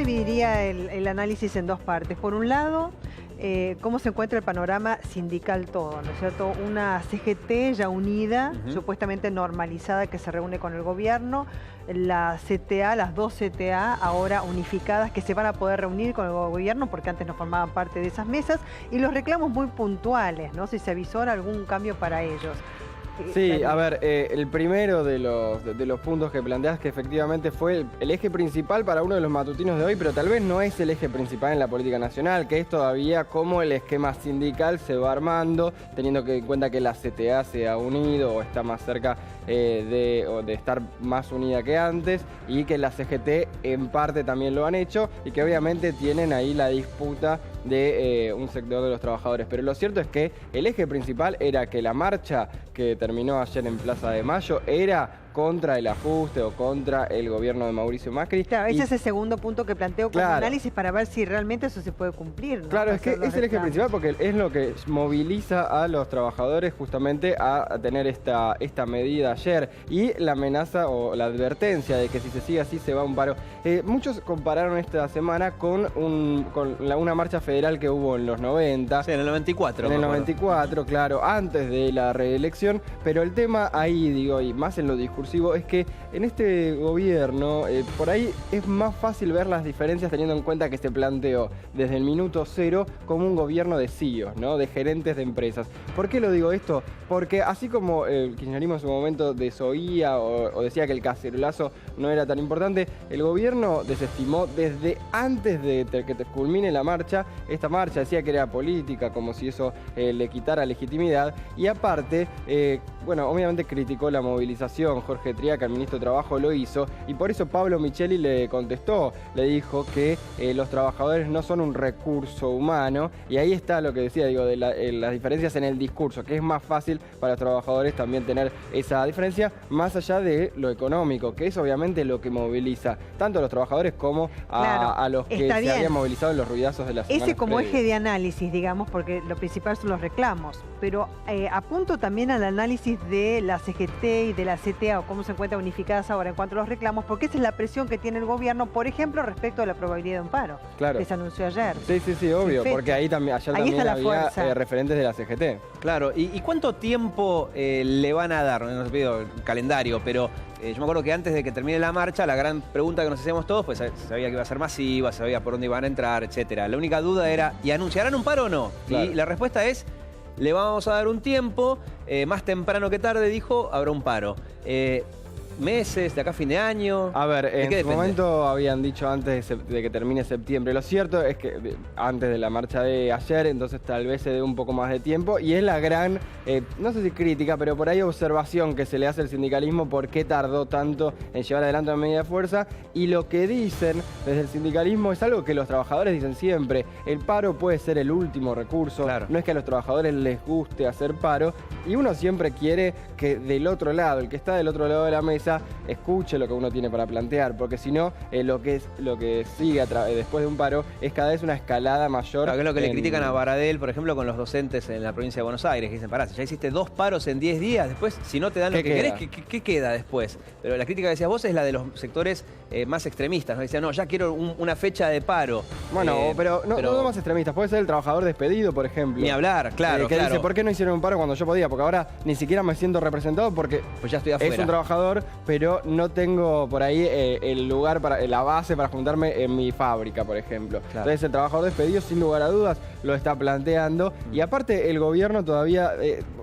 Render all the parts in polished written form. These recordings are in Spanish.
dividiría el análisis en dos partes. Por un lado, cómo se encuentra el panorama sindical todo, ¿no es cierto? Una CGT ya unida, supuestamente normalizada, que se reúne con el gobierno, la CTA, las dos CTA ahora unificadas, que se van a poder reunir con el gobierno porque antes no formaban parte de esas mesas, y los reclamos muy puntuales, ¿no? Si se avisora algún cambio para ellos. Sí, a ver, el primero de los puntos que planteas, que efectivamente fue el eje principal para uno de los matutinos de hoy, pero tal vez no es el eje principal en la política nacional, que es todavía cómo el esquema sindical se va armando, teniendo en cuenta que la CTA se ha unido o está más cerca de estar más unida que antes, y que la CGT en parte también lo han hecho, y que obviamente tienen ahí la disputa de un sector de los trabajadores. Pero lo cierto es que el eje principal era que la marcha que terminó ayer en Plaza de Mayo era contra el ajuste o contra el gobierno de Mauricio Macri. Claro, ese es el segundo punto que planteo como análisis para ver si realmente eso se puede cumplir, ¿no? Claro, es que es el eje principal porque es lo que moviliza a los trabajadores justamente a tener esta medida ayer, y la amenaza o la advertencia de que si se sigue así se va a un paro. Muchos compararon esta semana con una marcha federal que hubo en los 90. Sí, en el 94. En el 94, claro, antes de la reelección, pero el tema ahí, digo, y más en lo discursivo, es que en este gobierno por ahí es más fácil ver las diferencias teniendo en cuenta que se planteó desde el minuto cero como un gobierno de CEOs, ¿no? De gerentes de empresas. ¿Por qué lo digo esto? Porque así como el kirchnerismo en su momento desoía o decía que el cacerolazo no era tan importante, el gobierno desestimó desde antes de que culmine la marcha, esta marcha decía que era política, como si eso le quitara legitimidad, y aparte, bueno, obviamente criticó la movilización. Jorge Triaca, el ministro de Trabajo, lo hizo, y por eso Pablo Micheli le contestó, le dijo que los trabajadores no son un recurso humano, y ahí está lo que decía, digo, de las diferencias en el discurso, que es más fácil para los trabajadores también tener esa diferencia, más allá de lo económico, que es obviamente lo que moviliza tanto a los trabajadores como a los que se habían movilizado en los ruidazos de la semana. Ese como eje de análisis, digamos, porque lo principal son los reclamos, pero apunto también al análisis de la CGT y de la CTA, o cómo se encuentran unificadas ahora en cuanto a los reclamos, porque esa es la presión que tiene el gobierno, por ejemplo, respecto a la probabilidad de un paro, que se anunció ayer. Sí, obvio, porque ahí también, ayer también había referentes de la CGT. Claro, ¿y cuánto tiempo le van a dar? No se pido el calendario, pero yo me acuerdo que antes de que termine la marcha, la gran pregunta que nos hacíamos todos, pues se sabía que iba a ser masiva, se sabía por dónde iban a entrar, etcétera. La única duda era, ¿y anunciarán un paro o no? Claro. Y la respuesta es, le vamos a dar un tiempo, más temprano que tarde, dijo, habrá un paro. Meses, de acá a fin de año. A ver, en su momento habían dicho antes de que termine septiembre. Lo cierto es que antes de la marcha de ayer, entonces tal vez se dé un poco más de tiempo. Y es la gran, no sé si crítica, pero por ahí observación que se le hace al sindicalismo, por qué tardó tanto en llevar adelante una medida de fuerza. Y lo que dicen desde el sindicalismo es algo que los trabajadores dicen siempre: el paro puede ser el último recurso. Claro. No es que a los trabajadores les guste hacer paro, y uno siempre quiere que del otro lado, el que está del otro lado de la mesa, escuche lo que uno tiene para plantear, porque si no, lo que sigue después de un paro es cada vez una escalada mayor. Claro, que es lo que le critican a Baradel, por ejemplo, con los docentes en la provincia de Buenos Aires, que dicen, pará, si ya hiciste 2 paros en 10 días, después, si no te dan lo que querés, ¿qué queda después? Pero la crítica que decías vos es la de los sectores más extremistas, ¿no? Decían, no, ya quiero una fecha de paro. Bueno, pero no más extremistas, puede ser el trabajador despedido, por ejemplo. Ni hablar, claro, que dice, ¿por qué no hicieron un paro cuando yo podía? Porque ahora ni siquiera me siento representado porque pues ya estoy afuera. Es un trabajador, pero no tengo por ahí el lugar, la base para juntarme en mi fábrica, por ejemplo. Claro. Entonces el trabajador despedido, sin lugar a dudas, lo está planteando. Y aparte el gobierno todavía,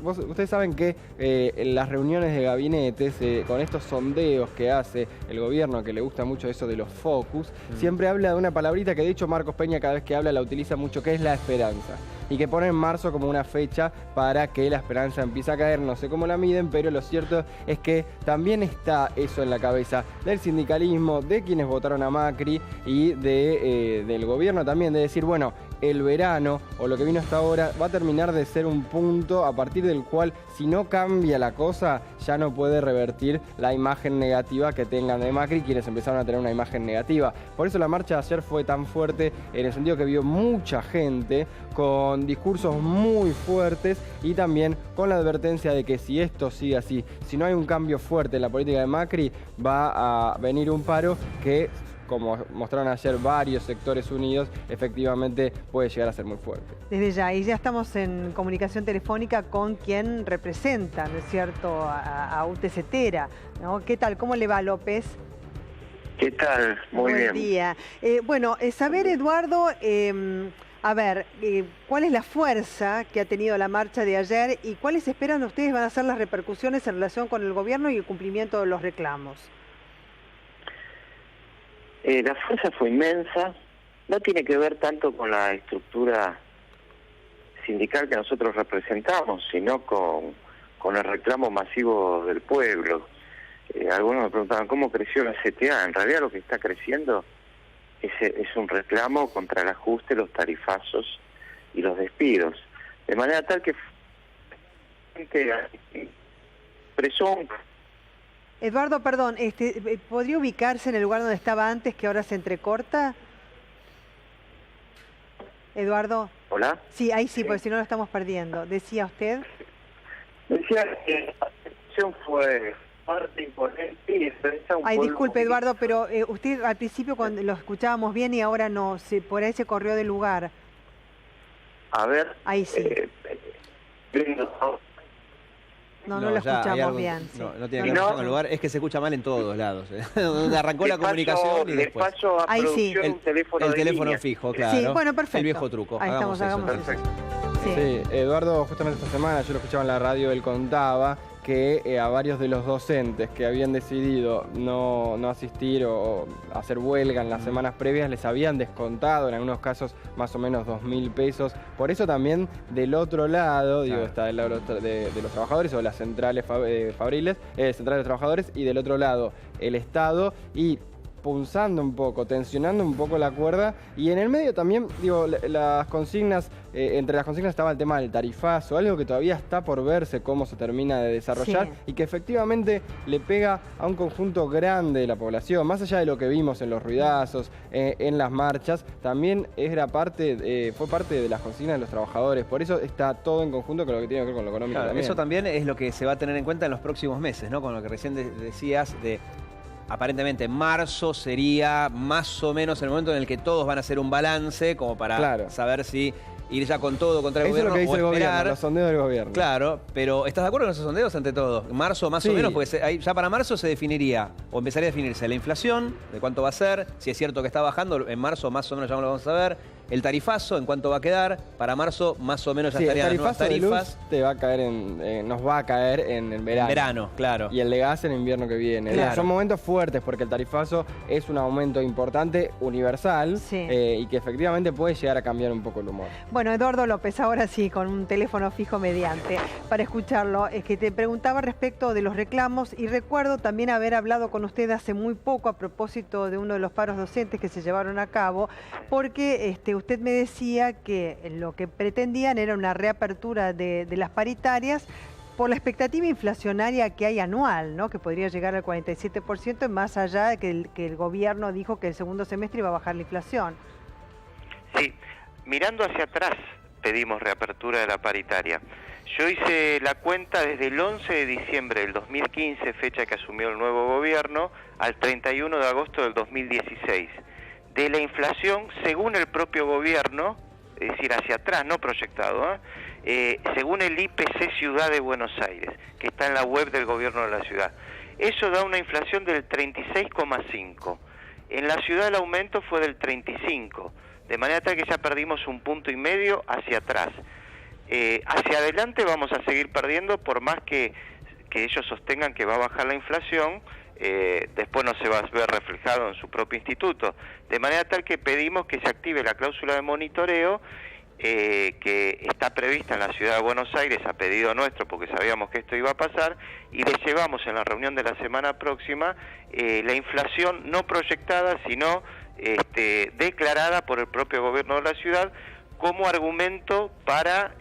ustedes saben que en las reuniones de gabinetes, con estos sondeos que hace el gobierno, que le gusta mucho eso de los focus, siempre habla de una palabrita que de hecho Marcos Peña cada vez que habla la utiliza mucho, que es la esperanza. Y que pone en marzo como una fecha para que la esperanza empiece a caer. No sé cómo la miden, pero lo cierto es que también está eso en la cabeza del sindicalismo, de quienes votaron a Macri y del gobierno también, de decir, bueno, el verano o lo que vino hasta ahora va a terminar de ser un punto a partir del cual, si no cambia la cosa, ya no puede revertir la imagen negativa que tengan de Macri, quienes empezaron a tener una imagen negativa. Por eso la marcha de ayer fue tan fuerte, en el sentido que vio mucha gente con discursos muy fuertes y también con la advertencia de que si esto sigue así, si no hay un cambio fuerte en la política de Macri, va a venir un paro que como mostraron ayer varios sectores unidos, efectivamente puede llegar a ser muy fuerte. Desde ya, y ya estamos en comunicación telefónica con quien representa, ¿no es cierto?, a UTCTera, ¿no? ¿Qué tal? ¿Cómo le va, López? ¿Qué tal? Muy bien. Buen día. Bueno, saber, Eduardo, a ver, ¿cuál es la fuerza que ha tenido la marcha de ayer y cuáles esperan ustedes van a ser las repercusiones en relación con el gobierno y el cumplimiento de los reclamos? La fuerza fue inmensa, no tiene que ver tanto con la estructura sindical que nosotros representamos, sino con el reclamo masivo del pueblo. Algunos me preguntaban cómo creció la CTA. En realidad lo que está creciendo es un reclamo contra el ajuste, los tarifazos y los despidos. De manera tal que expresó un... Eduardo, perdón, ¿podría ubicarse en el lugar donde estaba antes, que ahora se entrecorta? Eduardo. ¿Hola? Sí, ahí sí, porque si no lo estamos perdiendo. ¿Decía usted? Decía que la situación fue parte imponente y expresa un... Ay, disculpe, Eduardo, pero usted al principio cuando lo escuchábamos bien y ahora no, por ahí se corrió del lugar. A ver... Ahí sí. No lo escuchamos bien. Sí. No tiene que ver con el lugar, es que se escucha mal en todos lados. Donde arrancó la comunicación y después. Le paso a ahí sí. un teléfono el de teléfono línea. fijo, claro. Sí, bueno, perfecto. El viejo truco. Ahí estamos, hagamos eso. Perfecto. Sí. Sí, Eduardo, justamente esta semana yo lo escuchaba en la radio, él contaba que a varios de los docentes que habían decidido no asistir o hacer huelga en las semanas previas les habían descontado en algunos casos más o menos 2.000 pesos. Por eso también del otro lado, digo, está del lado de los trabajadores o las centrales fabriles, centrales de trabajadores, y del otro lado el Estado, y punzando un poco, tensionando un poco la cuerda, y en el medio también, digo, las consignas, entre las consignas estaba el tema del tarifazo, algo que todavía está por verse cómo se termina de desarrollar, sí, y que efectivamente le pega a un conjunto grande de la población, más allá de lo que vimos en los ruidazos, en las marchas, también fue parte de las consignas de los trabajadores, por eso está todo en conjunto con lo que tiene que ver con lo económico. Claro, también. Eso también es lo que se va a tener en cuenta en los próximos meses, ¿no? Con lo que recién decías de... Aparentemente marzo sería más o menos el momento en el que todos van a hacer un balance como para saber si ir ya con todo contra el gobierno. Eso es lo que dice o el esperar. gobierno, los sondeos del gobierno. Claro, pero ¿estás de acuerdo con esos sondeos ante todo? Marzo más o menos, porque ya para marzo se definiría, o empezaría a definirse la inflación, de cuánto va a ser, si es cierto que está bajando, en marzo más o menos ya lo vamos a ver. El tarifazo, en cuánto va a quedar, para marzo más o menos ya estarían las nuevas tarifas. Te va a caer nos va a caer en el verano. En verano, claro. Y el de gas en invierno que viene. Claro. Son momentos fuertes porque el tarifazo es un aumento importante, universal, sí, y que efectivamente puede llegar a cambiar un poco el humor. Bueno, Eduardo López, ahora sí, con un teléfono fijo mediante, para escucharlo, es que te preguntaba respecto de los reclamos y recuerdo también haber hablado con usted hace muy poco a propósito de uno de los paros docentes que se llevaron a cabo, porque usted me decía que lo que pretendían era una reapertura de las paritarias por la expectativa inflacionaria que hay anual, ¿no? Que podría llegar al 47%, más allá de que el gobierno dijo que el segundo semestre iba a bajar la inflación. Sí, mirando hacia atrás pedimos reapertura de la paritaria. Yo hice la cuenta desde el 11 de diciembre del 2015, fecha que asumió el nuevo gobierno, al 31 de agosto del 2016. De la inflación, según el propio gobierno, es decir, hacia atrás, no proyectado, según el IPC Ciudad de Buenos Aires, que está en la web del gobierno de la ciudad. Eso da una inflación del 36,5. En la ciudad el aumento fue del 35, de manera tal que ya perdimos 1,5 puntos hacia atrás. Hacia adelante vamos a seguir perdiendo, por más que ellos sostengan que va a bajar la inflación. Después no se va a ver reflejado en su propio instituto, de manera tal que pedimos que se active la cláusula de monitoreo que está prevista en la ciudad de Buenos Aires a pedido nuestro, porque sabíamos que esto iba a pasar, y le llevamos en la reunión de la semana próxima la inflación no proyectada, sino declarada por el propio gobierno de la ciudad, como argumento para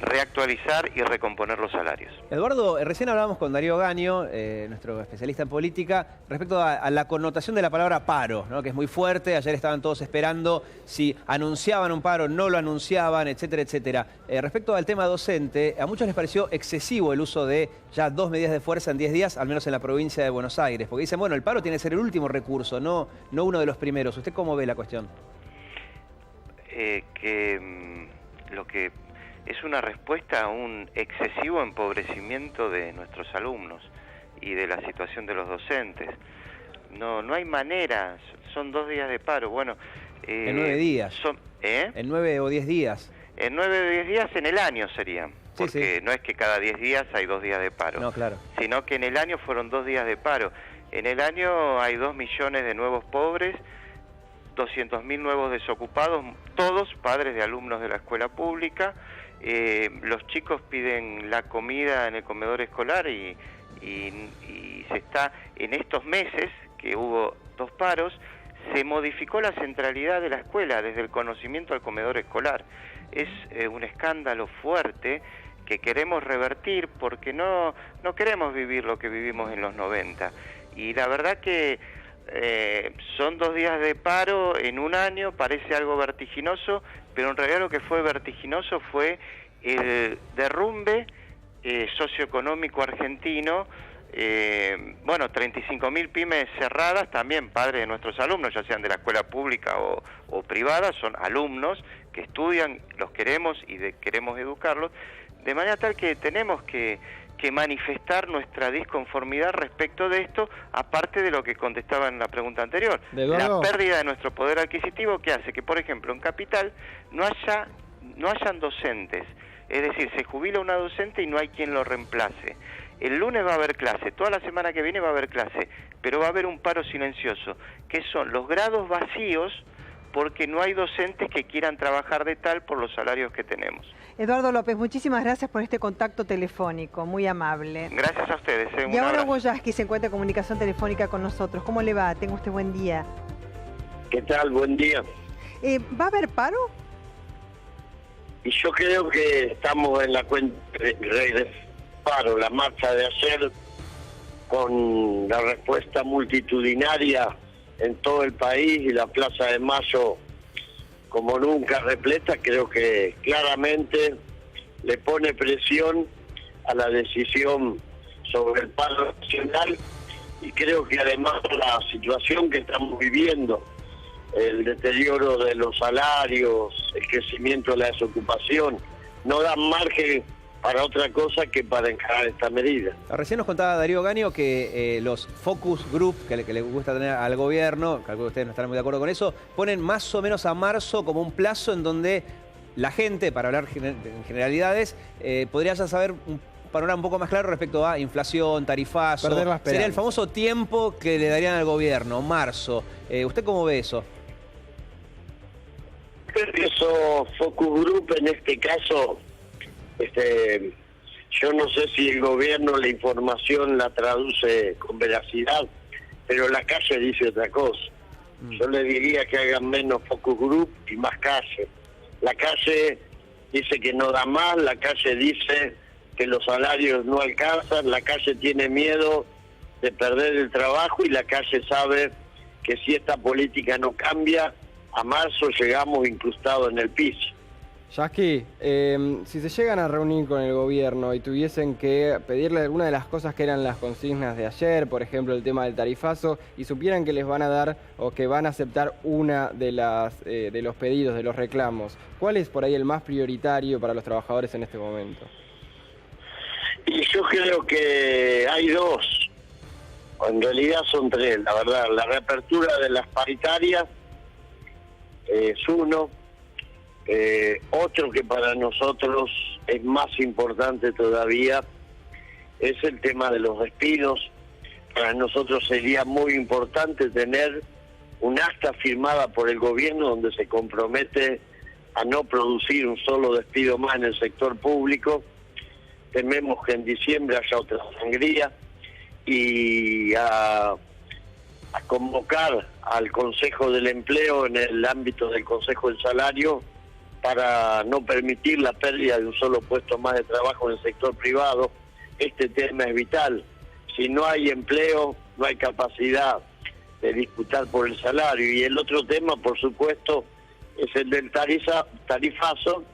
reactualizar y recomponer los salarios. Eduardo, recién hablábamos con Darío Gaño, nuestro especialista en política, respecto a la connotación de la palabra paro, ¿no? Que es muy fuerte. Ayer estaban todos esperando si anunciaban un paro, no lo anunciaban, etcétera, etcétera. Respecto al tema docente, a muchos les pareció excesivo el uso de ya 2 medidas de fuerza en 10 días, al menos en la provincia de Buenos Aires, porque dicen, bueno, el paro tiene que ser el último recurso, no uno de los primeros. ¿Usted cómo ve la cuestión? Lo que es una respuesta a un excesivo empobrecimiento de nuestros alumnos y de la situación de los docentes. No hay manera, son 2 días de paro. Bueno, en 9 días. En 9 o 10 días. En 9 o 10 días en el año serían. Porque no es que cada 10 días hay 2 días de paro. No, claro. Sino que en el año fueron 2 días de paro. En el año hay 2 millones de nuevos pobres, 200.000 nuevos desocupados, todos padres de alumnos de la escuela pública. Los chicos piden la comida en el comedor escolar y se está, en estos meses que hubo 2 paros, se modificó la centralidad de la escuela, desde el conocimiento al comedor escolar. Es un escándalo fuerte que queremos revertir porque no queremos vivir lo que vivimos en los 90. Y la verdad que son 2 días de paro en un año, parece algo vertiginoso, pero en realidad lo que fue vertiginoso fue el derrumbe socioeconómico argentino. 35.000 pymes cerradas, también padres de nuestros alumnos, ya sean de la escuela pública o privada, son alumnos que estudian, los queremos y queremos educarlos, de manera tal que tenemos que manifestar nuestra disconformidad respecto de esto, aparte de lo que contestaba en la pregunta anterior. La pérdida de nuestro poder adquisitivo, que hace que, por ejemplo, en Capital no hayan docentes. Es decir, se jubila una docente y no hay quien lo reemplace. El lunes va a haber clase, toda la semana que viene va a haber clase, pero va a haber un paro silencioso, que son los grados vacíos, porque no hay docentes que quieran trabajar de tal por los salarios que tenemos. Eduardo López, muchísimas gracias por este contacto telefónico, muy amable. Gracias a ustedes. Y ahora Boyaski se encuentra en comunicación telefónica con nosotros. ¿Cómo le va? Tenga usted buen día. ¿Qué tal? Buen día. ¿Va a haber paro? Y yo creo que estamos en la cuenta de paro, la marcha de ayer, con la respuesta multitudinaria en todo el país y la Plaza de Mayo como nunca repleta, creo que claramente le pone presión a la decisión sobre el paro nacional, y creo que además la situación que estamos viviendo, el deterioro de los salarios, el crecimiento de la desocupación, no dan margen para otra cosa que para encarar esta medida. Recién nos contaba Darío Gaño que los focus group que le gusta tener al gobierno, calculo que ustedes no estarán muy de acuerdo con eso, ponen más o menos a marzo como un plazo en donde la gente, para hablar en generalidades, podría ya saber un panorama un poco más claro respecto a inflación, tarifazo. Sería el famoso tiempo que le darían al gobierno, marzo. ¿Usted cómo ve eso? Creo que esos focus group en este caso, yo no sé si el gobierno la información la traduce con veracidad, pero la calle dice otra cosa. Yo le diría que hagan menos focus group y más calle. La calle dice que no da más, la calle dice que los salarios no alcanzan, la calle tiene miedo de perder el trabajo y la calle sabe que si esta política no cambia, a marzo llegamos incrustados en el piso. Yasky, si se llegan a reunir con el gobierno y tuviesen que pedirle alguna de las cosas que eran las consignas de ayer, por ejemplo el tema del tarifazo, y supieran que les van a dar o que van a aceptar una de los pedidos, de los reclamos, ¿cuál es por ahí el más prioritario para los trabajadores en este momento? Y yo creo que hay 2, en realidad son 3, la verdad. La reapertura de las paritarias es uno. Otro que para nosotros es más importante todavía es el tema de los despidos. Para nosotros sería muy importante tener un acta firmada por el gobierno donde se compromete a no producir un solo despido más en el sector público. Tememos que en diciembre haya otra sangría, y a convocar al Consejo del Empleo en el ámbito del Consejo del Salario para no permitir la pérdida de un solo puesto más de trabajo en el sector privado. Este tema es vital. Si no hay empleo, no hay capacidad de disputar por el salario. Y el otro tema, por supuesto, es el del tarifazo,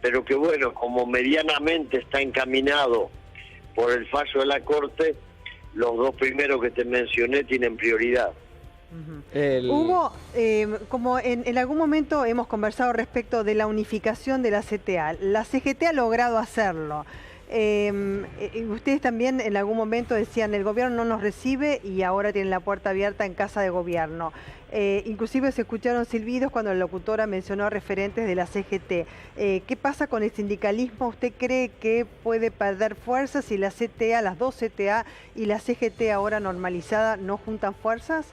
pero que bueno, como medianamente está encaminado por el fallo de la Corte, los dos primeros que te mencioné tienen prioridad. Hugo, como en algún momento hemos conversado respecto de la unificación de la CTA, la CGT ha logrado hacerlo. Ustedes también en algún momento decían, el gobierno no nos recibe y ahora tienen la puerta abierta en Casa de Gobierno. Inclusive se escucharon silbidos cuando la locutora mencionó a referentes de la CGT. ¿Qué pasa con el sindicalismo? ¿Usted cree que puede perder fuerza si la CTA, las dos CTA y la CGT ahora normalizada no juntan fuerzas?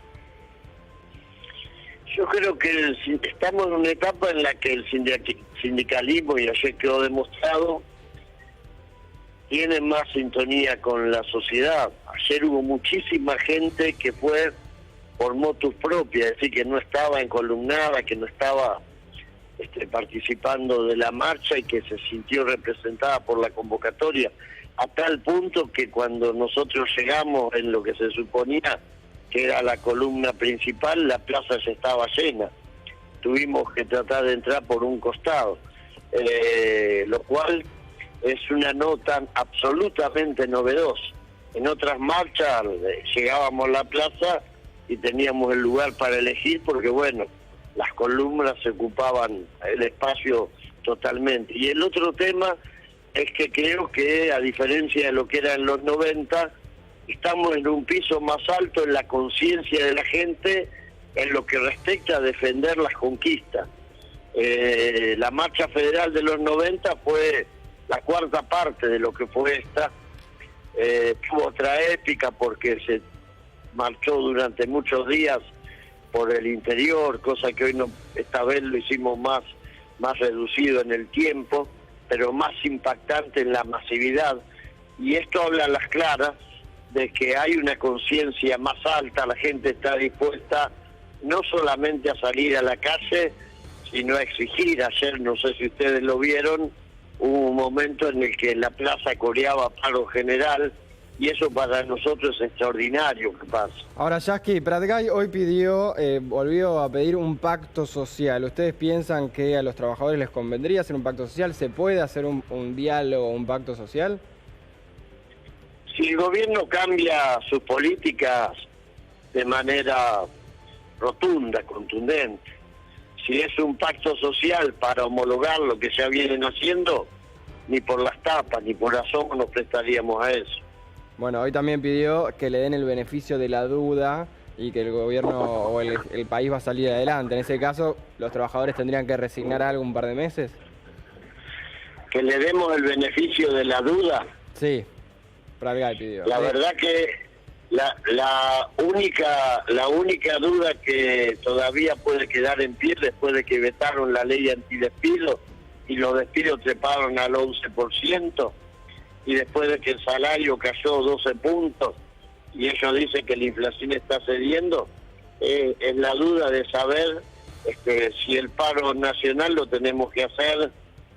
Yo creo que estamos en una etapa en la que el sindicalismo, y ayer quedó demostrado, tiene más sintonía con la sociedad. Ayer hubo muchísima gente que fue por motus propia, es decir, que no estaba encolumnada, que no estaba participando de la marcha y que se sintió representada por la convocatoria, a tal punto que cuando nosotros llegamos en lo que se suponía que era la columna principal, la plaza ya estaba llena. Tuvimos que tratar de entrar por un costado, lo cual es una nota absolutamente novedosa. En otras marchas llegábamos a la plaza y teníamos el lugar para elegir porque, bueno, las columnas se ocupaban el espacio totalmente. Y el otro tema es que creo que, a diferencia de lo que era en los 90, estamos en un piso más alto en la conciencia de la gente en lo que respecta a defender las conquistas. La marcha federal de los 90 fue la cuarta parte de lo que fue esta. Tuvo otra épica porque se marchó durante muchos días por el interior, cosa que hoy no, esta vez lo hicimos más reducido en el tiempo, pero más impactante en la masividad. Y esto habla a las claras de que hay una conciencia más alta, la gente está dispuesta no solamente a salir a la calle, sino a exigir. Ayer, no sé si ustedes lo vieron, hubo un momento en el que la plaza coreaba paro general, y eso para nosotros es extraordinario que pasa. Ahora, Yasky, Pratgay hoy volvió a pedir un pacto social. ¿Ustedes piensan que a los trabajadores les convendría hacer un pacto social? ¿Se puede hacer un diálogo, un pacto social? Si el gobierno cambia sus políticas de manera rotunda, contundente, si es un pacto social para homologar lo que ya vienen haciendo, ni por las tapas ni por asomo nos prestaríamos a eso. Bueno, hoy también pidió que le den el beneficio de la duda y que el gobierno o el país va a salir adelante. En ese caso, ¿los trabajadores tendrían que resignar algo un par de meses? ¿Que le demos el beneficio de la duda? Sí. Pratgay pidió. La verdad que la única duda que todavía puede quedar en pie después de que vetaron la ley antidespido y los despidos treparon al 11%, y después de que el salario cayó 12 puntos y ellos dicen que la inflación está cediendo, es la duda de saber si el paro nacional lo tenemos que hacer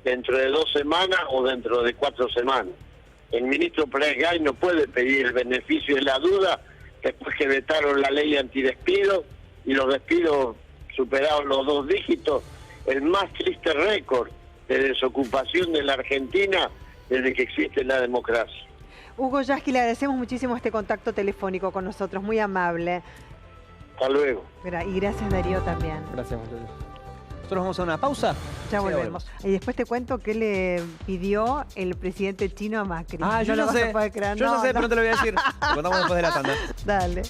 dentro de 2 semanas o dentro de 4 semanas. El ministro Pratgay no puede pedir el beneficio de la duda después que vetaron la ley antidespido y los despidos superaron los 2 dígitos, el más triste récord de desocupación de la Argentina desde que existe la democracia. Hugo Yasky, le agradecemos muchísimo este contacto telefónico con nosotros, muy amable. Hasta luego. Y gracias, Darío, también. Gracias, muchachos. Nosotros vamos a una pausa. Ya volvemos. Y después te cuento qué le pidió el presidente chino a Macri. Yo no lo sé. vas a poder creer. Yo no sé, pero no te lo voy a decir. Lo contamos después de la tanda. Dale.